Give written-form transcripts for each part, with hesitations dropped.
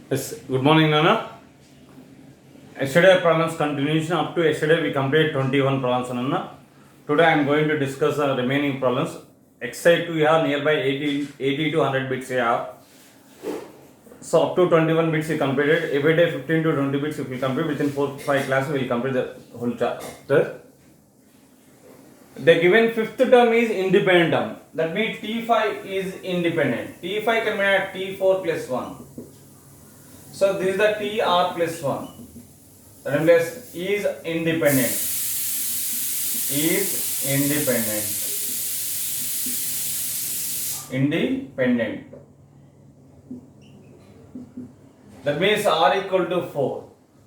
Yes, good morning, Nana. Yesterday problems continuation. Up to yesterday we completed 21 problems, Nana. Today I am going to discuss the remaining problems. Exercise 2 we have nearby 80 to 100 bits we have. So up to 21 bits we completed. Every day 15 to 20 bits if we complete within 4 to 5 classes we will complete the whole chapter. The given fifth term is independent term. That means T5 is independent. T5 can be at T4 plus 1. So this is the TR plus 1. That means is independent. Is independent. Independent. That means R equal to 4.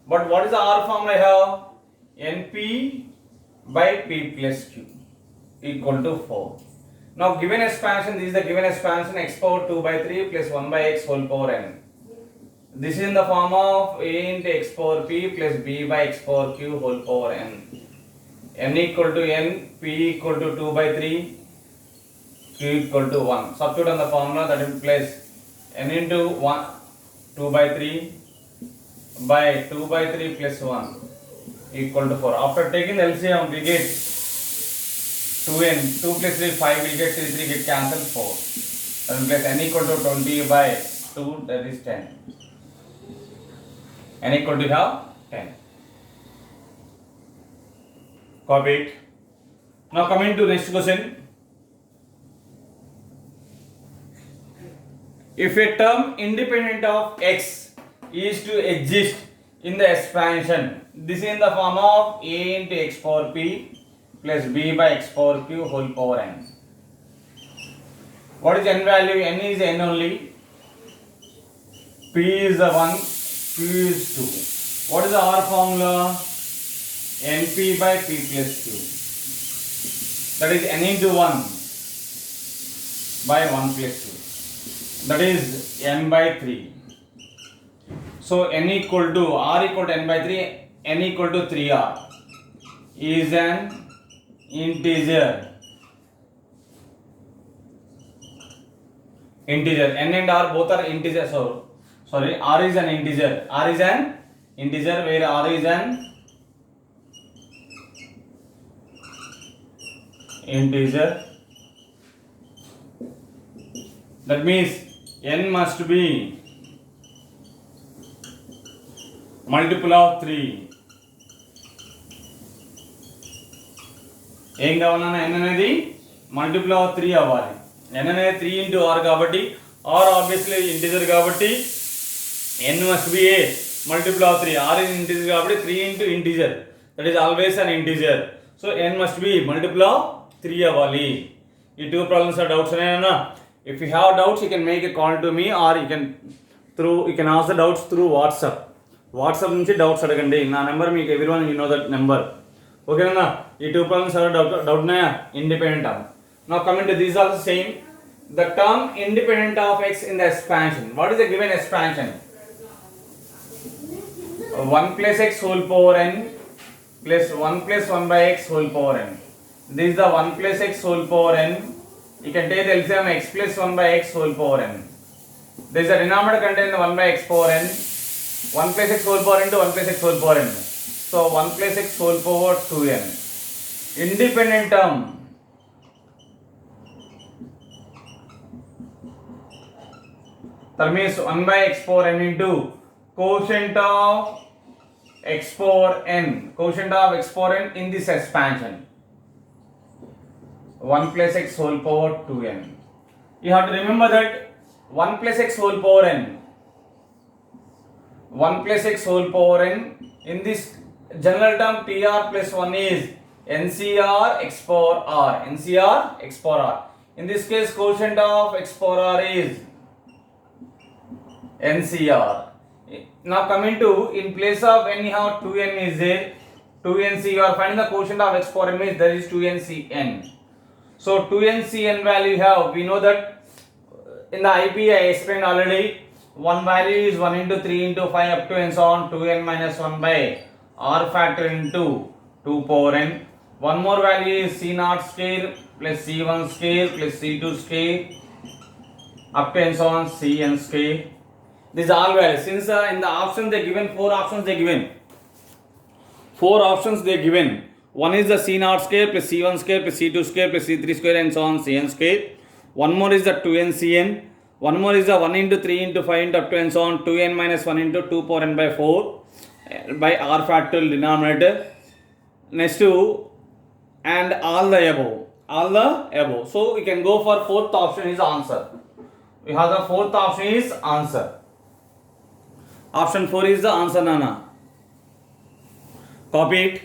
But what is the R formula I have? NP by P plus Q equal to 4. Now given expansion, this is the given expansion x power 2 by 3 plus 1 by x whole power n. This is in the form of a into x power p plus b by x power q whole power n. N equal to n, p equal to 2 by 3, q equal to 1. Substitute on the formula, that is place n into 1, 2 by 3 by 2 by 3 plus 1 equal to 4. After taking the LCM, we get 2n, 2 plus 3, 5, we get 3 get cancelled 4. That place n equal to 20 by 2, that is 10. N equal to have 10. Copy it. Now coming to next question. If a term independent of x is to exist in the expansion, this is in the form of a into x power p plus b by x power q whole power n. What is n value? N is n only. P is the 1, q is 2. What is the R formula? Np by p plus q. That is n into 1 by 1 plus 2. That is n by 3. So n equal to R equal to n by 3, n equal to 3R is an integer. Integer. N and R both are integer. So sorry, R is an integer. R is an integer where R is an integer. That means n must be multiple of 3. ఏం కావాలన్నా n అనేది multiple of 3 అవ్వాలి. n అనేది 3 into r కాబట్టి r obviously integer కాబట్టి n must be a multiple of 3. r is integer కాబట్టి 3 into integer, that is always an integer. So n must be multiple of 3 అవ్వాలి. ఈ two problems are doubts ఉన్నాయన్నా. If you have doubts you can make a call to me or you can ask the doubts through WhatsApp. WhatsApp నుంచి doubts అడగండి. నా number మీకు everyone you know that number. ఓకేనా? ఈ two problems are doubt ఉన్నాయా? Independent term. Now coming to this also same. The term independent of x in the expansion. What is the given expansion? 1 plus x whole power n plus 1 plus 1 by x whole power n. This is the 1 plus x whole power n. You can take the LCM x plus 1 by x whole power n. There is a denominator contained 1 by x power n. 1 plus x whole power into 1 plus x whole power n. So 1 plus x whole power 2n. Independent term. That means 1 by x power n into quotient of x power n. Quotient of x power n in this expansion. 1 plus x whole power 2n. You have to remember that 1 plus x whole power n. 1 plus x whole power n in this general term tr plus 1 is ncr x power r. ncr x power r. In this case quotient of x power r is ncr. Now coming to, in place of n you have 2n is there. 2nc you are finding the quotient of x power n means there is 2ncn. So 2ncn value you have, we know that in the IP I explained already. One value is 1 into 3 into 5 up to and so on 2n minus 1 by r factor into 2 power n. One more value is c0 square plus c1 square plus c2 square up to and so on cn square. These all values. Since in the option they given 4 options, they given 4 options they given. One is the C0 square plus C1 square plus C2 square plus C3 square and so on Cn square. One more is the 2n Cn. One more is the 1 into 3 into 5 into up to and so on 2n minus 1 into 2 power n by 4 by r factorial denominator. Next to and all the above. So we can go for fourth option is answer. We have the fourth option is answer. Option 4 is the answer, Nana. Copy it.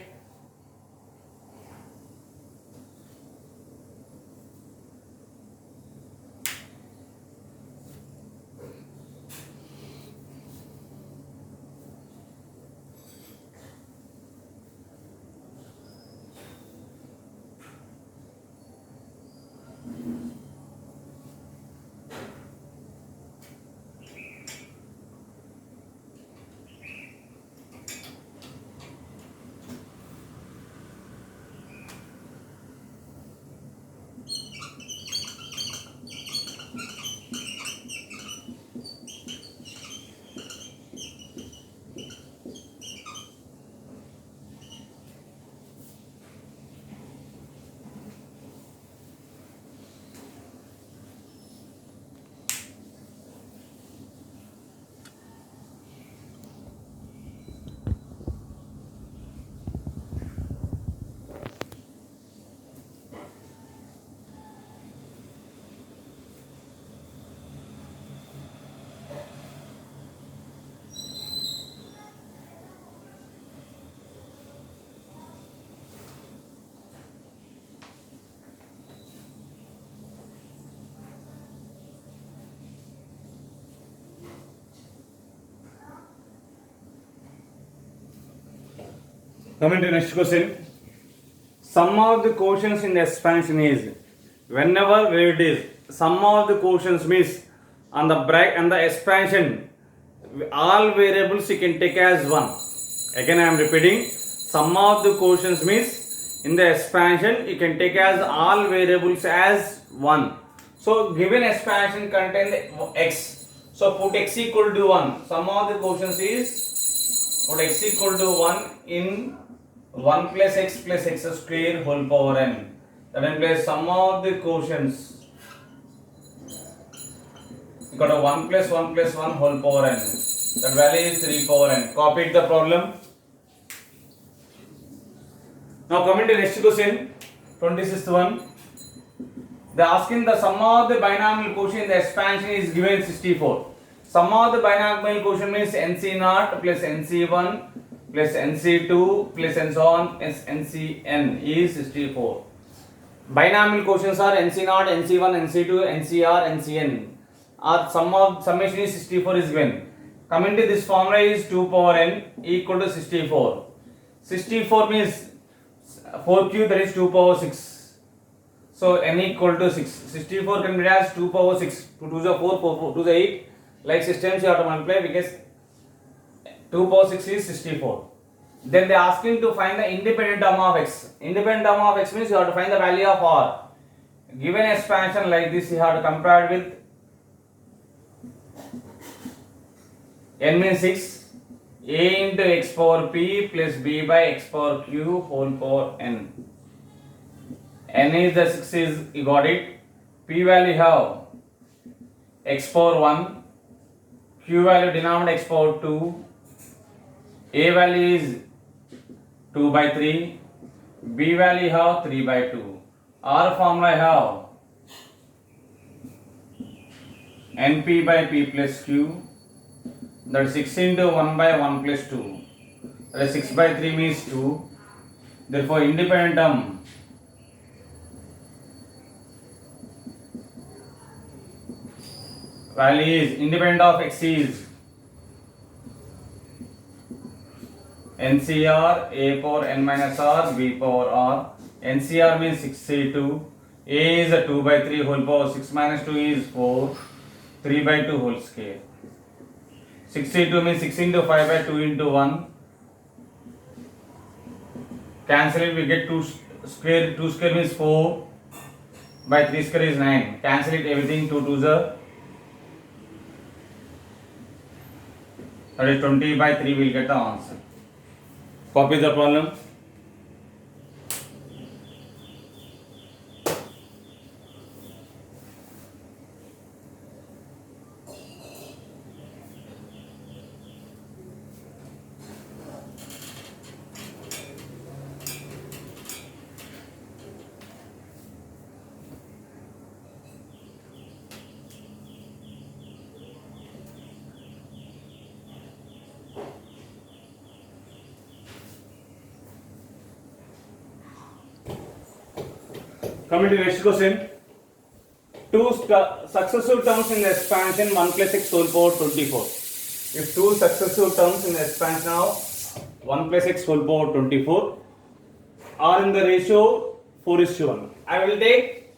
Coming to next question. Sum of the quotients in the expansion is whenever where it is sum of the quotients means on the bracket and the expansion all variables you can take as 1. Again I am repeating, sum of the quotients means in the expansion you can take as all variables as 1. So given expansion contain x. So put x equal to 1. Sum of the quotients is put x equal to 1 in 1 plus x square whole power n. That implies sum of the quotients. You got a 1 plus 1 plus 1 whole power n. That value is 3 power n. Copy the problem. Now coming to next question, 26th one. They are asking the sum of the binomial quotient in the expansion is given 64. Sum of the binomial quotient means NC0 plus NC1 plus NC2 plus and so on NCN is 64. Binomial quotients are NC0, NC1, NC2, NCR, NCN. Our summation is 64 is given. Coming to this formula is 2 power n equal to 64. 64 means 4 cube, that is 2 power 6. So n equal to 6. 64 can be written as 2 power 6. 2 to the 4, 4 to the 8. Like systems you have to multiply because 2 power 6 is 64. Then they are asking to find the independent term of x. Independent term of x means you have to find the value of r. Given expansion like this, you have to compare with n means 6. A into x power p plus b by x power q whole power n. N is the 6 is, you got it. P value have x power 1. Q value denominator x power 2. A value is 2 by 3. B value have 3 by 2. R formula have NP by P plus Q. That is 6 into 1 by 1 plus 2. That is 6 by 3 means 2. Therefore, independent term value is independent of x is NCR a power n minus r b power r. NCR means 6c2. A is a 2 by 3 whole power 6 minus 2 is 4. 3 by 2 whole square. 6c2 means 6 into 5 by 2 into 1. Cancel it, we get 2 square. 2 square means 4 by 3 square is 9. Cancel it everything, 2 2s are That is 20 by 3 will get the answer. Copy the problem. Coming to next question. Two successive terms in the expansion 1 plus x whole power 24. If two successive terms in the expansion of 1 plus x whole power 24 are in the ratio 4:1, I will take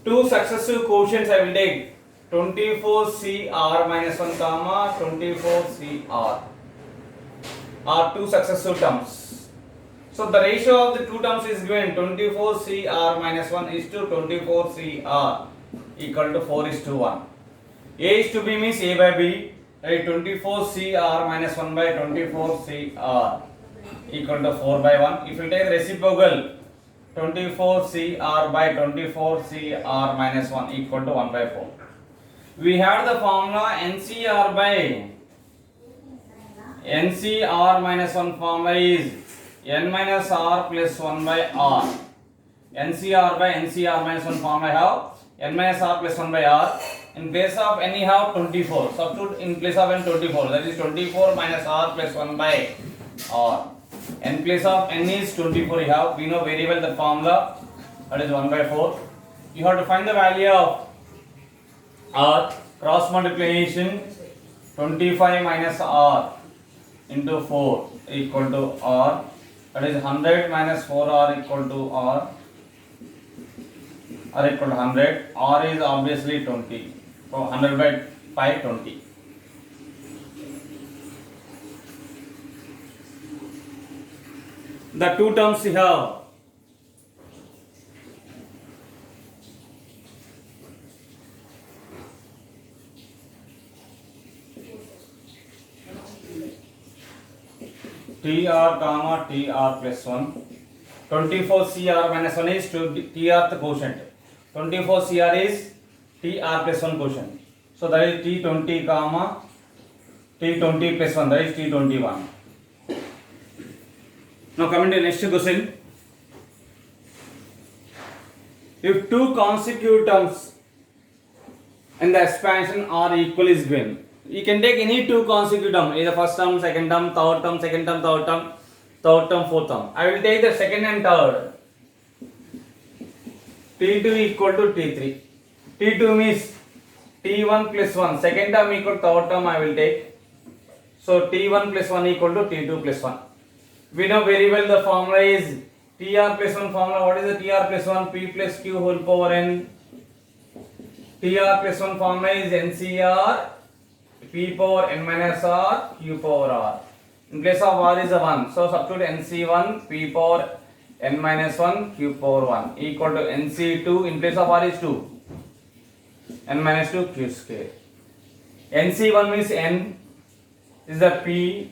two successive quotients. I will take 24cr minus 1 comma 24cr are two successive terms. So the ratio of the two terms is given 24cr minus 1 is to 24cr equal to 4:1. A is to B means A by B, right? 24cr minus 1 by 24cr equal to 4 by 1. If you take reciprocal, 24cr by 24cr minus 1 equal to 1 by 4. We have the formula NCR by NCR minus 1 formula is n minus r plus 1 by r. NCR by NCR minus 1 formula I have n minus r plus 1 by r. In place of n you have 24. Substitute in place of n 24. That is 24 minus r plus 1 by r. In place of n is 24 you have. We know very well the formula. That is 1 by 4. You have to find the value of r. Cross multiplication 25 minus r into 4 equal to r. That is 100 minus 4r equal to r equal to 100. R is obviously 20. So 100 by 5, 20. The two terms we have TR comma TR plus 1. 24CR minus 1 is to TRth quotient. 24CR is TR plus 1 quotient. So that is T20 comma T20 plus 1. That is T21. Now coming to next question. If two consecutive terms in the expansion are equal is given. You can take any two consecutive term, either first term, second term, third term, second term, third term, third term, fourth term. I will take the second and third. T2 equal to T3. T2 means T1 plus 1. Second term equal to third term I will take. So T1 plus 1 equal to T2 plus 1. We know very well the formula is TR plus 1 formula. What is the TR plus 1? P plus Q whole power N. TR plus 1 formula is NCR P power N minus R Q power R. In place of R is a 1. So substitute NC1 P power N minus 1 Q power 1 equal to NC2. In place of R is 2. N minus 2 Q square. NC1 means N is the P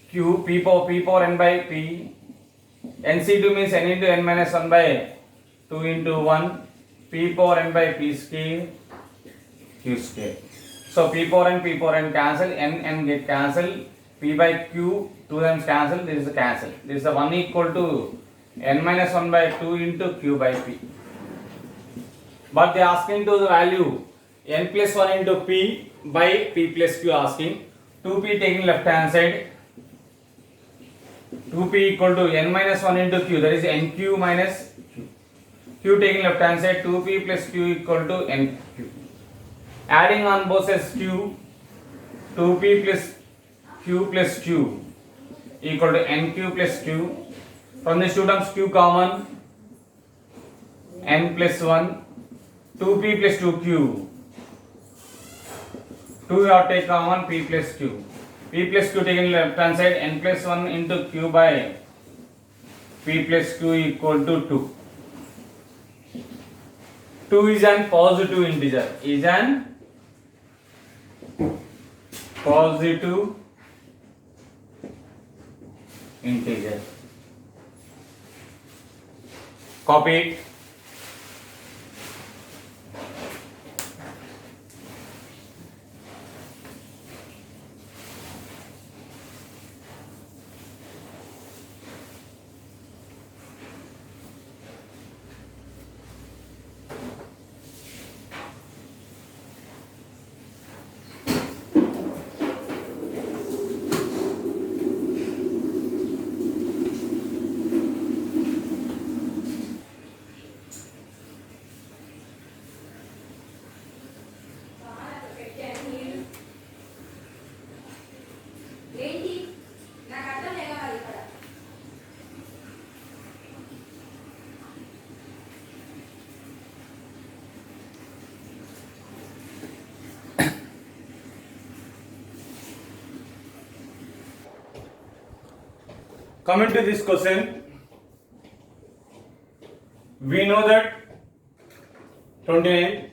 Q P power N by P. NC2 means N into N minus 1 by 2 into 1. P power N by P square Q square. So P power N cancel, N get cancel, P by Q 2 times cancel, this is a cancel. This is the 1 equal to N minus 1 by 2 into Q by P. But they are asking to the value N plus 1 into P by P plus Q asking. 2P taking left hand side. 2P equal to N minus 1 into Q, that is NQ minus Q. Q taking left hand side, 2P plus Q equal to NQ. Adding on both sides Q, 2P plus Q equal to NQ plus Q. From these two terms Q common, N plus 1, 2P plus 2Q. 2 you have to take common, P plus Q. P plus Q taken left hand side, N plus 1 into Q by P plus Q equal to 2. 2 is an positive integer. Is an positive integer. Copy it. Coming to this question, we know that 29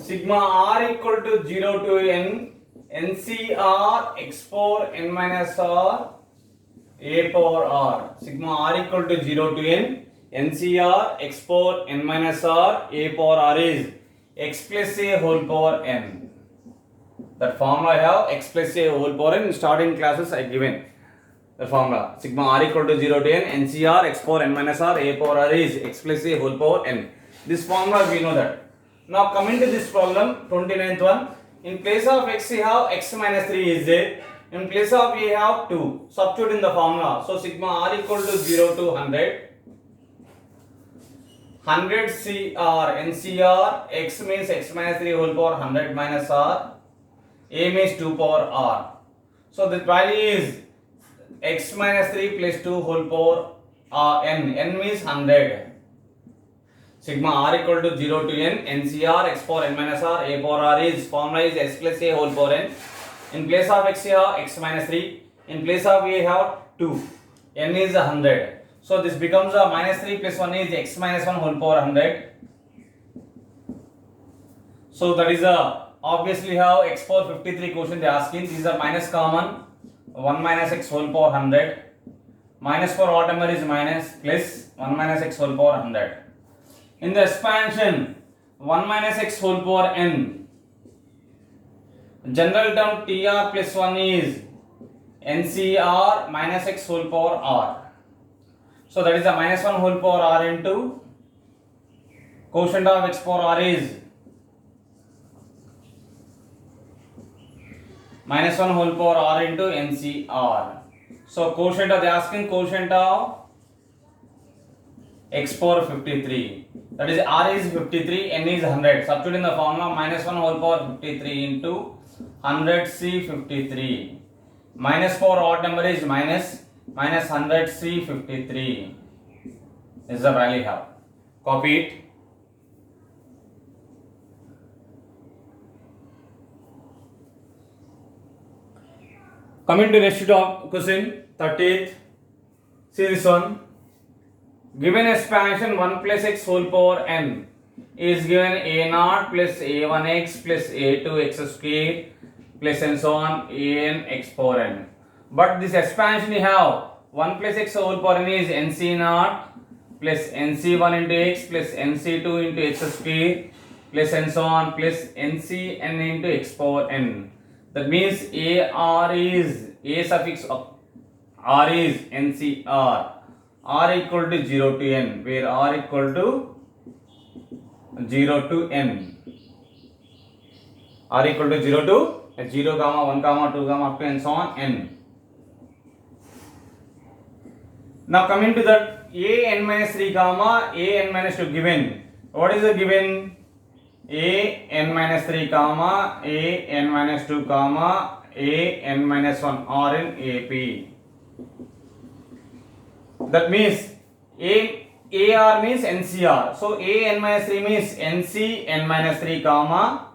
sigma r equal to 0 to n NCR x power n minus r a power r. Sigma r equal to 0 to n NCR x power n minus r a power r is x plus a whole power n. That formula I have x plus a whole power n. In starting classes I given the formula. Sigma r equal to 0 to n NCR x power n minus r a power r is x plus a whole power n. This formula we know that. Now coming to this problem, 29th one. In place of x we have x minus 3 is there. In place of we have 2. Substitute in the formula. So sigma r equal to 0 to 100. 100 CR NCR x means x minus 3 whole power 100 minus r. A means 2 power r. So the value is x minus 3 plus 2 whole power n. N means 100. Sigma r equal to 0 to n NCR x power n minus r a power r is formula is x plus a whole power n. In place of x we have x minus 3. In place of we have 2. N is 100. So this becomes a minus 3 plus 1 is x minus 1 whole power 100. So that is a obviously have x power 53 question they are asking. These are minus common. 1 minus x whole power 100. Minus for odd number is minus plus 1 minus x whole power 100. In the expansion 1 minus x whole power n. General term tr plus 1 is ncr minus x whole power r. So that is a minus 1 whole power r into quotient of x power r is minus 1 whole power r into ncr. So quotient of they are asking quotient of x power 53. That is r is 53, n is 100. Substitute in the formula minus 1 whole power 53 into 100c 53. Minus for odd number is minus 100c 53. This is the value here. Copy it. Coming to next question, 30th. See this one. Given expansion 1 plus x whole power n is given a0 plus a1x plus a2x square plus and so on an x power n. But this expansion you have 1 plus x whole power n is nc0 plus nc1 into x plus nc2 into x square plus and so on plus ncn into x power n. That means ar is a suffix r is ncr. R equal to 0 to n, where r equal to 0 to n. R equal to 0 to 0, 1, 2, up to and so on n. Now coming to that a n minus 3 comma a n minus 2 given. What is the given? A n minus 3 comma a n minus 2 comma a n minus 1 r in AP. That means AR means NCR. So AN minus 3 means NC n minus 3 comma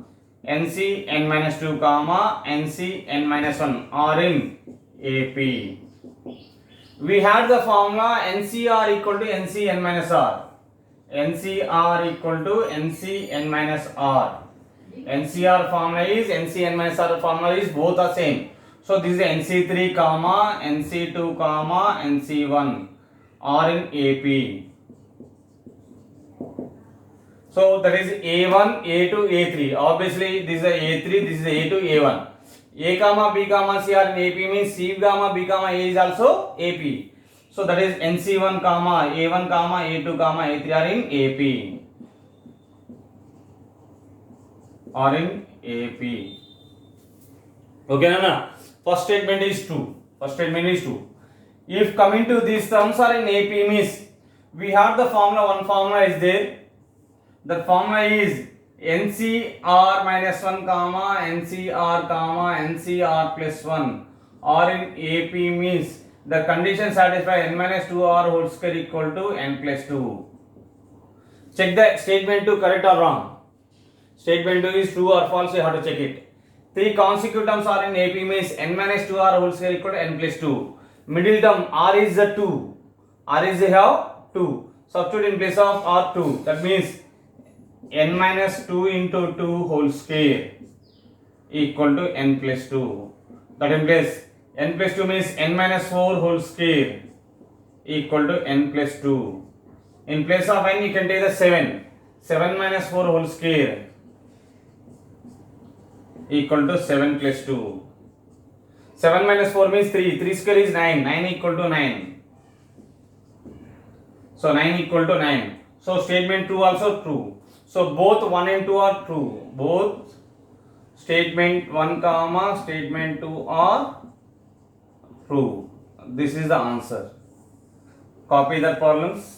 NC n minus 2 comma NC n minus 1 are in AP. We had the formula NCR equal to NC n minus R. NCR equal to NC n minus R. NCR formula is NCN minus R formula is both are same. So this is NC3 comma NC2 comma NC1 are in AP. So that is A1, A2, A3. Obviously this is A3, this is A2, A1. A comma B comma C are in AP means C comma B comma A is also AP. So that is NC1 comma A1 comma A2 comma A3 are in AP. Are in AP. Okay, Nana. First statement is true. First statement is true. If coming to these terms are in AP means we have the formula. One formula is there. The formula is NCR minus 1 comma NCR plus 1 or in AP means the condition satisfy n minus 2 r whole square equal to n plus 2. Check the statement 2 correct or wrong. Statement 2 is true or false, you have to check it. 3 consecutive terms are in AP means n minus 2 r whole square equal to n plus 2. Middle term r is the 2. R is have 2. Substitute in place of r 2. That means n minus 2 into 2 whole square equal to n plus 2. That implies n plus 2 means n minus 4 whole square equal to n plus 2. In place of n you can take the 7. 7 minus 4 whole square equal to 7 plus 2. 7 minus 4 means 3. 3 square is 9. 9 equal to 9. So 9 equal to 9. So statement 2 also true. So both 1 and 2 are true. Both statement 1 comma statement 2 are true. This is the answer. Copy the problems.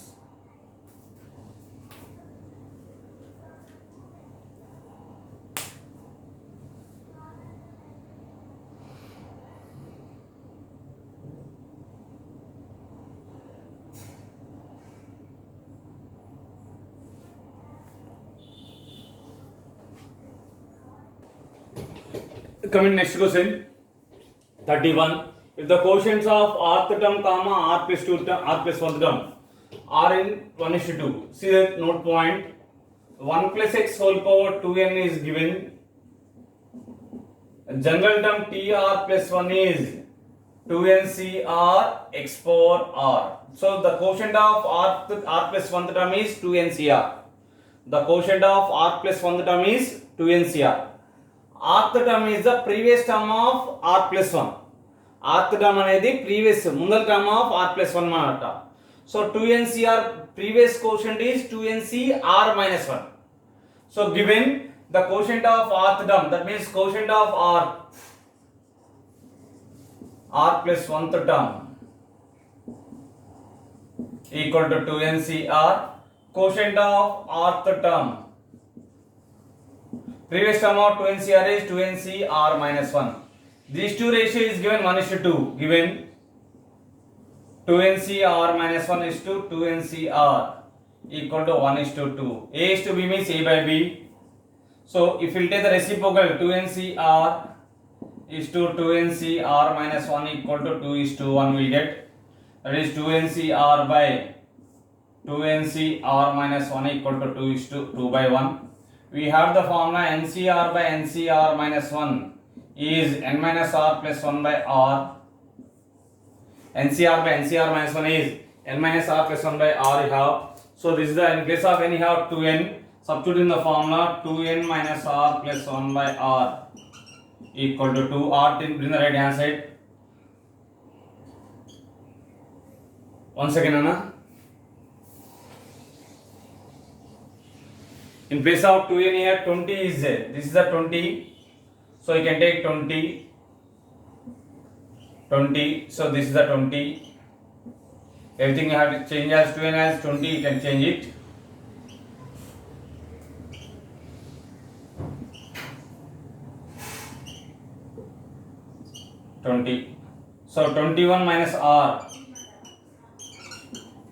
Coming next question 31. If the quotients of rth term comma r plus 2 term, r plus 1th term are in 1:2. See that note point. 1 plus x whole power 2n is given. General term tr plus 1 is 2ncr x power r. So the quotient of r plus 1th term is 2ncr. The quotient of r plus 1th term is 2ncr. Rth term is the previous term of r plus 1. Rth term అనేది previous ముందర term of r plus 1 అన్నమాట. So 2ncr previous quotient is 2ncr minus 1. So given the quotient of rth term, that means quotient of r plus 1th term equal to 2ncr. Quotient of rth term, previous term of 2ncr is 2ncr minus 1. These two ratio is given 1:2. Given 2ncr minus 1 is to 2ncr equal to 1:2. A is to B means A by B. So if we take the reciprocal 2ncr is to 2ncr minus 1 equal to 2:1 we get. That is 2ncr by 2ncr minus 1 equal to 2:2 by 1. We have the formula NCR by NCR minus 1 is n minus r plus 1 by r. NCR by NCR minus 1 is n minus r plus 1 by r you have. So this is the, in place of n you have 2n. Substitute in the formula 2n minus r plus 1 by r equal to 2. R bring the right hand side. Once again, Anna. In place of 2n here 20 is there. This is the 20. So you can take 20. So this is the 20. Everything you have to change as 2n as 20. You can change it. So 21 minus r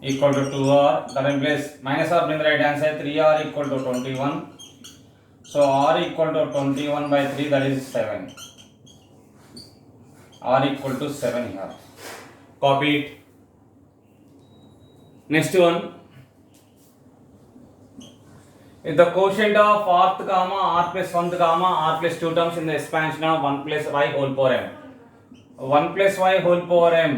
equal to 2r. That in place minus r bring the right hand side. 3r equal to 21. So r equal to 21 by 3, that is 7. R equal to 7 here. Copy it. Next one. If the quotient of rth comma r plus 1th comma r plus 2 terms in the expansion of 1 plus y whole power m. 1 plus y whole power m.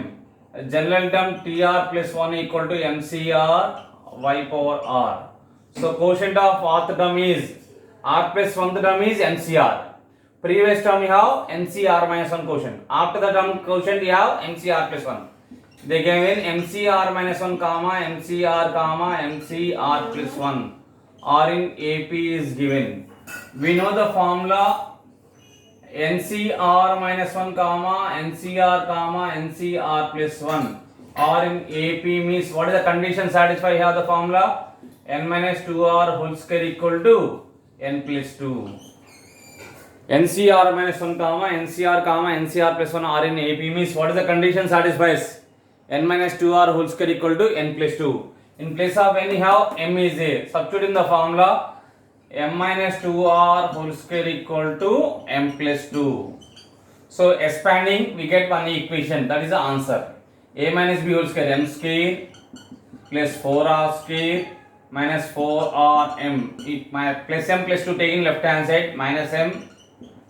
General term tr plus 1 equal to mcr y power r. So quotient of rth term is r plus 1th term is mcr. Previous term you have mcr minus 1 quotient. After the term quotient you have mcr plus 1. They gave in mcr minus 1 comma mcr plus 1 or in AP is given. We know the formula NCR minus 1 comma NCR plus 1 or in AP means what is the condition satisfied? Have the formula n minus 2r whole square equal to n plus 2. NCR minus 1 comma NCR plus 1 or in AP means what is the condition satisfies? N minus 2r whole square equal to n plus 2. In place of n you have m is there. Substitute in the formula m minus 2r whole square equal to m plus 2. So expanding we get one equation, that is the answer. A minus b whole square m square plus 4r square minus 4rm plus m plus 2 taking left hand side minus m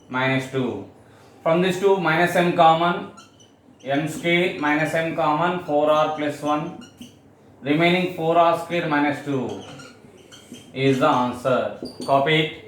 minus 2. From this 2 minus m common, m square minus m common, 4r plus 1, remaining 4r square minus 2 is the answer. Copy it.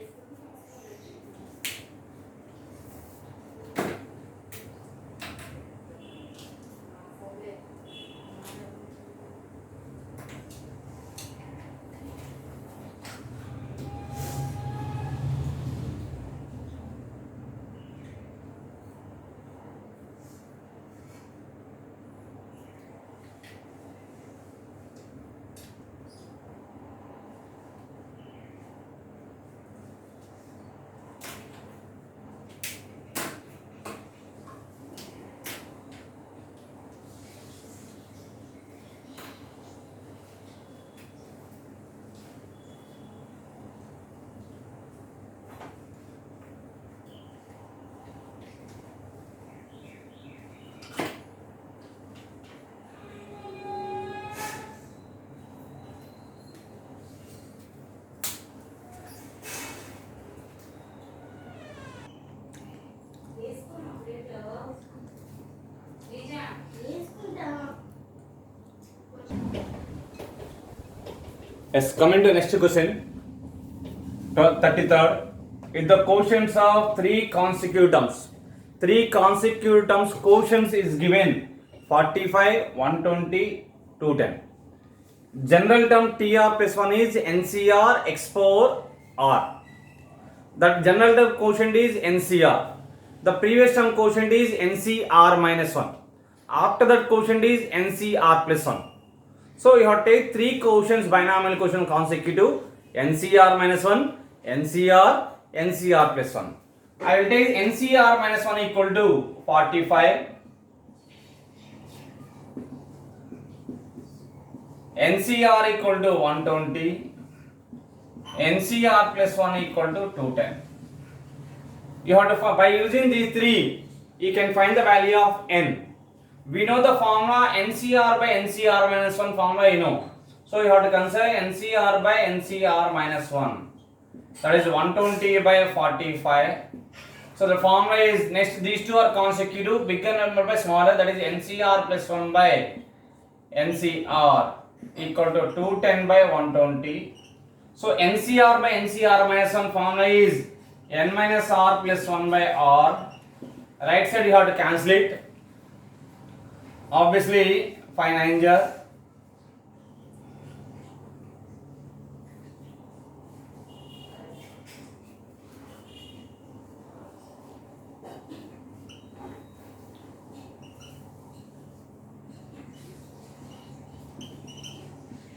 Yes, coming to next question. 33rd. If the quotients of three consecutive terms quotients is given 45, 120, 210. General term TR plus 1 is NCR x power R. That general term quotient is NCR. The previous term quotient is NCR minus 1. After that quotient is NCR plus 1. So you have to take three quotients, binomial quotient consecutive, NCR minus 1, NCR plus 1. I will take NCR minus 1 equal to 45, NCR equal to 120, NCR plus 1 equal to 210. You have to, by using these three, you can find the value of n. We know the formula NCR by NCR minus 1 formula you know. So you have to consider NCR by NCR minus 1. That is 120 by 45. So the formula is next, these two are consecutive, bigger number by smaller, that is NCR plus 1 by NCR equal to 210 by 120. So NCR by NCR minus 1 formula is n minus r plus 1 by r. Right side you have to cancel it. Obviously, 5 9 jar.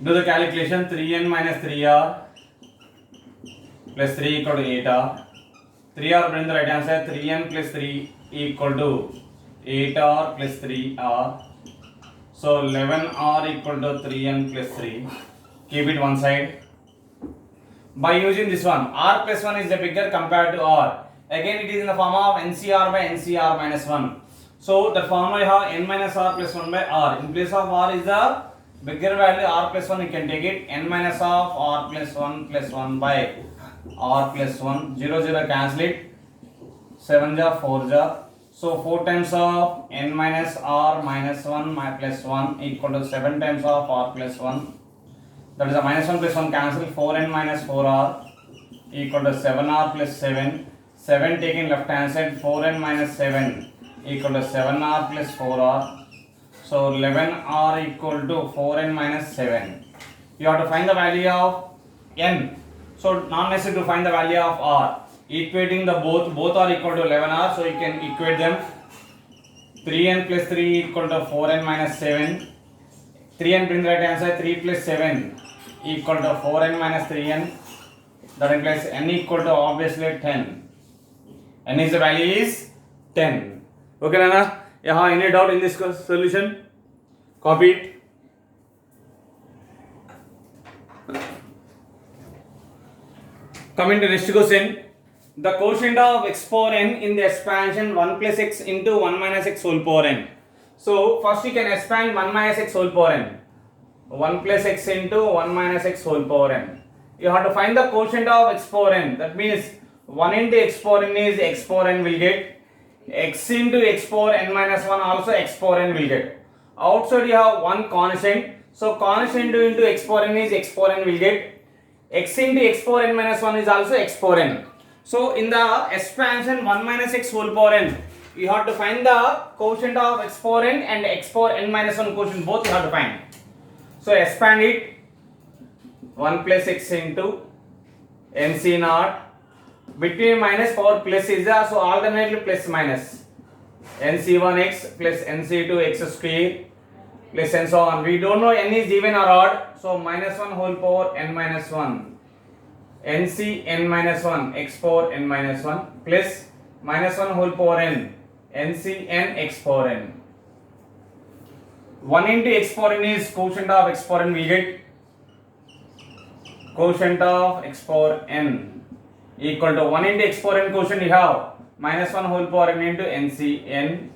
Do the calculation. 3n minus 3r plus 3 equal to 8r. 3r bring the right hand side. 3n plus 3 equal to 8r plus 3r. So 11r equal to 3n plus 3. Keep it one side. By using this one, r plus 1 is the bigger compared to r. Again it is in the form of NCR by NCR minus 1. So the formula you have n minus r plus 1 by r. In place of r is the bigger value r plus 1 you can take it, n minus of r plus 1 by r plus 1, 0 0 cancel it, 7 ja 4 ja, so 4 times of n minus r minus 1 my plus 1 equal to 7 times of r plus 1, that is a minus 1 plus 1 cancel, 4n minus 4r equal to 7r plus 7, 7 taken left hand side, 4n minus 7 equal to 7r plus 4r, so 11r equal to 4n minus 7. You have to find the value of n, so not necessary to find the value of r. Equating the both are equal to 11r, so you can equate them. 3n plus 3 equal to 4n minus 7, 3n bring the right hand side, 3 plus 7 equal to 4n minus 3n, that implies n equal to obviously 10. N is the value is 10. Okay Nana, any doubt in this solution? Copy it. Coming to next question. The quotient of x power n in the expansion 1 plus x into 1 minus x whole power n. So first you can expand 1 minus x whole power n. 1 plus x into 1 minus x whole power n. You have to find the quotient of x power n. That means 1 into x power n is x power n will get. X into x power n minus 1 also x power n will get. Outside you have one constant. So constant into x power n is x power n will get. X into x power n minus 1 is also x power n. So in the expansion 1 minus x whole power n, you have to find the quotient of x power n and x power n minus 1 quotient, both you have to find. So expand it, 1 plus x into nc naught, between minus power plus is there, so alternately plus minus, nc1x plus nc2x square plus and so on. We don't know n is even or odd, so minus 1 whole power n minus 1, nc n minus 1 x power n minus 1 plus minus 1 whole power n, nc n x power n. 1 into x power n is quotient of x power n, we get quotient of x power n equal to 1 into x power n quotient you have minus 1 whole power n into nc n,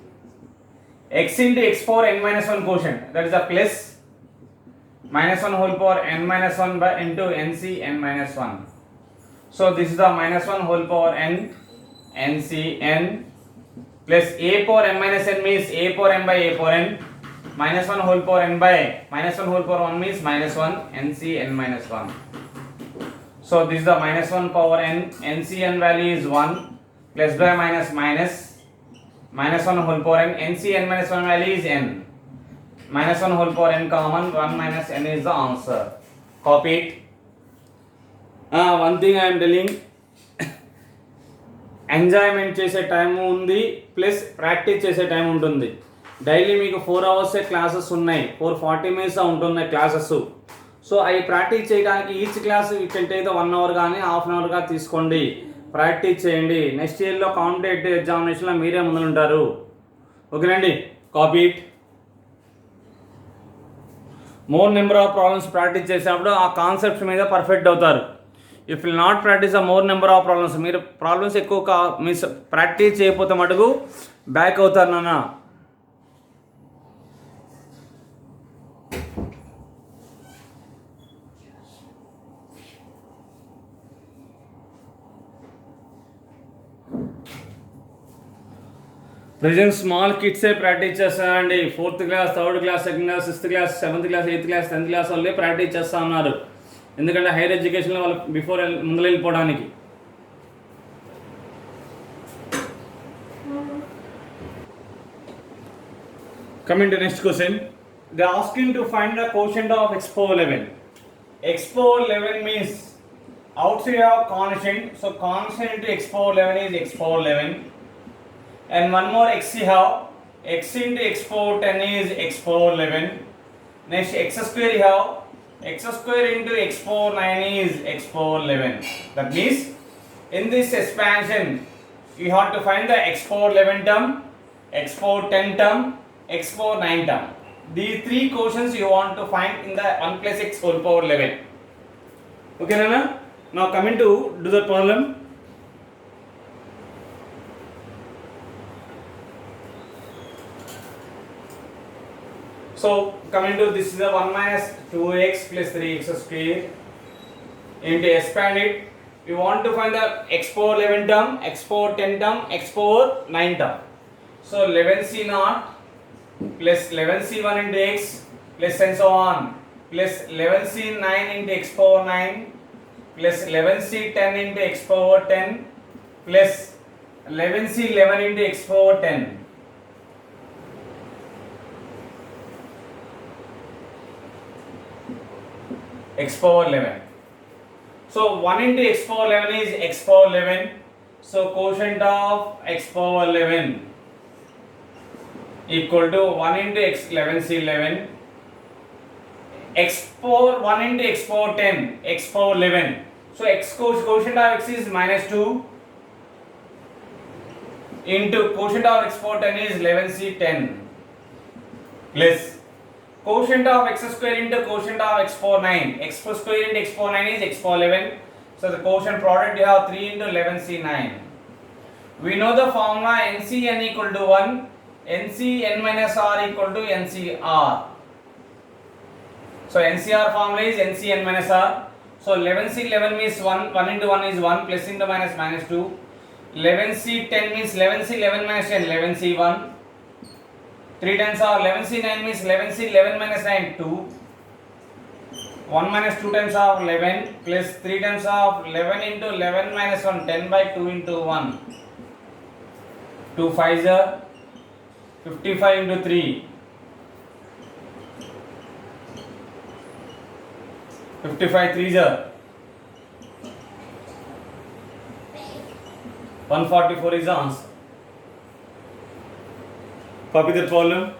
x into x power n minus 1 quotient, that is a plus minus 1 whole power n minus 1 by into nc n minus 1. So this is the minus 1 whole power n nc n plus a power n minus n means a power n by a power n, minus 1 whole power n by minus 1 whole power 1 means minus 1 nc n minus 1. So this is the minus 1 power n, nc n value is 1, plus by minus minus, minus 1 whole power n, nc n minus 1 value is n, minus 1 whole power n common, 1 minus n is the answer. Copy it. One thing I am telling, enjoyment చేసే time ఉంది plus practice చేసే time ఉంటుంది. Daily మీకు 4 అవర్సే classes ఉన్నాయి, 440 minutes ఉంటున్నాయి classes. So అవి practice చేయడానికి each class ఇక్కడంటే 1 hour కానీ హాఫ్ అన్ అవర్గా తీసుకోండి, ప్రాక్టీస్ చేయండి. నెక్స్ట్ ఇయర్లో కాంపిటేటివ్ ఎగ్జామినేషన్లో మీరే ముందుంటారు. ఓకేనండి, copy it. More number of problems practice చేసేటప్పుడు ఆ కాన్సెప్ట్స్ మీద పర్ఫెక్ట్ అవుతారు. If will not practice a more number of problems, మీరు ప్రాబ్లమ్స్ ఎక్కువ మీన్స్ ప్రాక్టీస్ చేయకపోతే మటుకు బ్యాక్ అవుతారు నాన్న. ప్రజెంట్ స్మాల్ కిడ్సే ప్రాక్టీస్ చేస్తానండి. 4th class, 3rd class, 2nd class, 6th class, 7th class, 8th class, 10th class వాళ్ళే practice చేస్తూ ఉన్నారు. ఎందుకంటే హైయర్ ఎడ్యుకేషన్లో వాళ్ళు బిఫోర్ ముందుకు వెళ్ళిపోవడానికి. Coming to next question, they are asking to find the quotient of x power 11. X power 11 means outside you have constant, so constant into x power 11 is x power 11, and one more x you have, x into x power 10 is x power 11. Next x square you have, x square into x power 9 is x power 11. That means in this expansion you have to find the x power 11 term, x power 10 term, x power 9 term. These three quotients you want to find in the 1 plus x whole power 11. Okay Nana? Now coming to do the problem. So coming to this is a 1 minus 2x plus 3x square into expand it. We want to find the x power 11 term, x power 10 term, x power 9 term. So 11c naught plus 11c1 into x plus and so on plus 11c9 into x power 9 plus 11c10 into x power 10 plus 11c11 into x power 10. X power 11. So 1 into x power 11 is x power 11. So quotient of x power 11 equal to 1 into x 11c11 x power 1 into x power 10 x power 11. So x quotient of x is minus 2 into quotient of x power 10 is 11c10 plus quotient of x square into quotient of x power 9. X square into x power 9 is x power 11. So the quotient product you have 3 into 11c9. We know the formula NCN equal to 1, NCN minus R equal to NCR. So NCR formula is NCN minus R. So 11c11 means 1 into 1 is 1, plus into minus minus 2. 11c10 means 11c11 minus 10, 11c1. 3 times of 11c9 means 11c11 minus 9, 2. 1 minus 2 times of 11 plus 3 times of 11 into 11 minus 1, 10 by 2 into 1. 2 5s are 55 into 3. 55 3s are 144 is the answer. Copy the problem.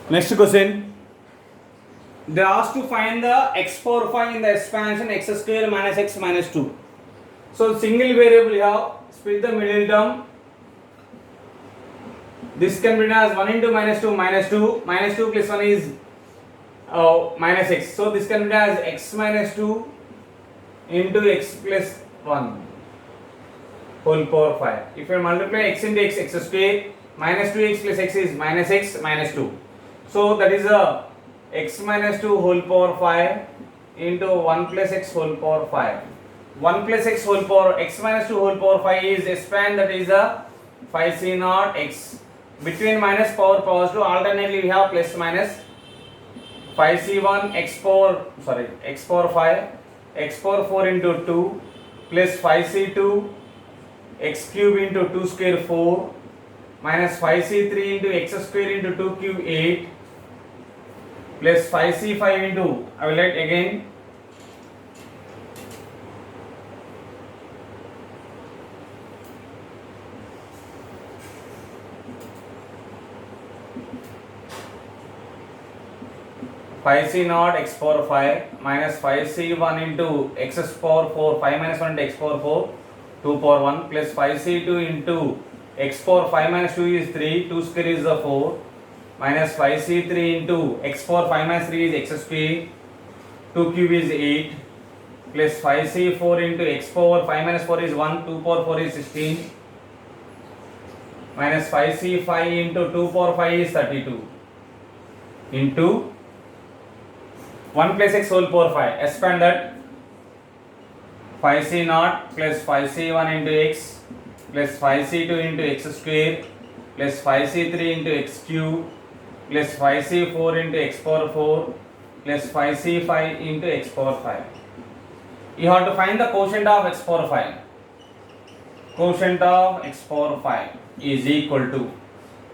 Next question. They are asked to find the x power 5 in the expansion x square minus x minus 2. So single variable you have, split the middle term. This can be written as 1 into minus 2 minus 2. Minus 2 plus 1 is minus x. So this can be written as x minus 2 into x plus 1 whole power 5. If you multiply x into x square, minus 2x plus x is minus x minus 2. So that is a x minus 2 whole power 5 into 1 plus x whole power 5. 1 plus x whole power x minus 2 whole power 5 is expand, that is a 5c naught x. Between minus power powers to alternately we have plus minus 5c1 x power x power 5 x power 4 into 2 plus 5c2 x cube into 2 square 4 minus 5c3 into x square into 2 cube 8 plus 5c5 into, I will write again, five c naught x power 5 minus 5c1 into x power 4, 5 minus 1 into x power 4, 2 power 1 plus 5c2 into x power 5 minus 2 is 3, 2 square is the 4 minus 5c3 into x power 5 minus 3 is x square, 2 cube is 8 plus 5c4 into x power 5 minus 4 is 1, 2 power 4 is 16 minus 5c5 into 2 power 5 is 32 into 1 plus x whole power 5. Expand that 5c naught plus 5c1 into x plus 5c2 into x square plus 5c3 into x cube plus 5c4 into x power 4 plus 5c5 into x power 5. You have to find the quotient of x power 5. Quotient of x power 5 is equal to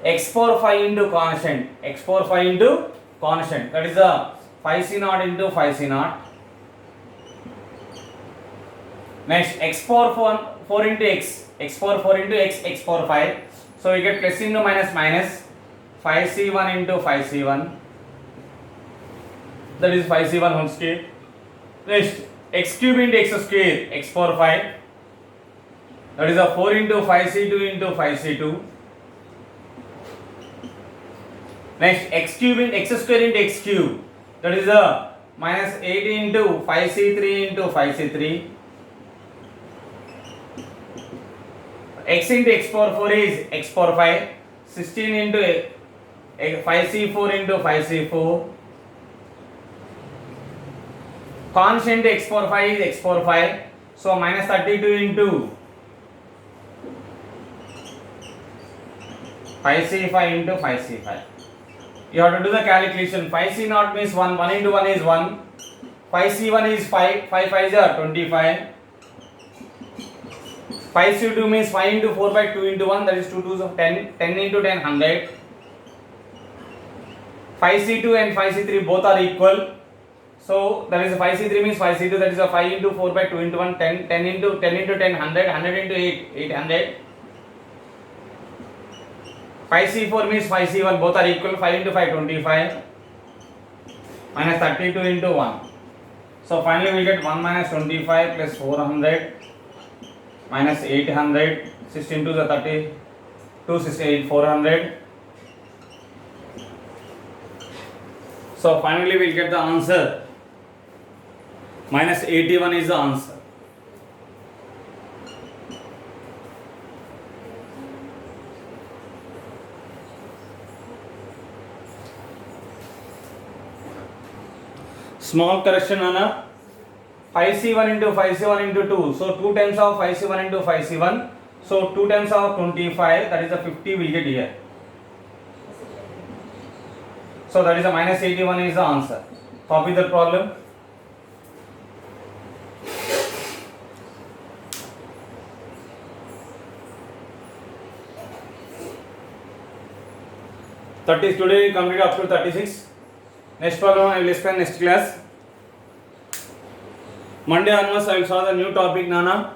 x power 5 into constant. X power 5 into constant. That is the 5c naught into 5c naught. Next x power 4 into x. X power 4 into x. X power 5. So we get plus into minus minus 5c1 into 5c1. That is 5c1 whole square. Next x cube into x square. X power 5. That is a 4 into 5c2 into 5c2 Next, x cube into x square into x cube. That is the minus 8 into 5c3 into 5c3. X into x power 4 is x power 5. 16 into 5c4 into 5c4. Constant x power 5 is x power 5. So minus 32 into 5c5 into 5c5. You have to do the calculation. 5c0 means 1. 1 into 1 is 1. 5c1 is 5. 5 5 is 25. 5c2 means 5 into 4 by 2 into 1. That is 2 2s of 10. 10 into 10 100. 5c2 and 5c3 both are equal. So that is 5c3 means 5c2. That is a 5 into 4 by 2 into 1. 10. 10 into 10 100. 100 into 8 800. 5c4 means 5c1 both are equal. 5 into 5 25 minus 32 into 1. So finally we get 1 minus 25 plus 400 minus 800. 16 to the 30 268 400. So finally we will get the answer. Minus 81 is the answer. Small correction on 5c1 into 5c1 into 2. So 2 times of 5c1 into 5c1. So 2 times of 25, that is a 50 we get here. So that is a minus 81 is the answer. Copy the problem. Today we complete up to 36. Next problem I will explain next class. Monday onwards I will solve the new topic, Nana.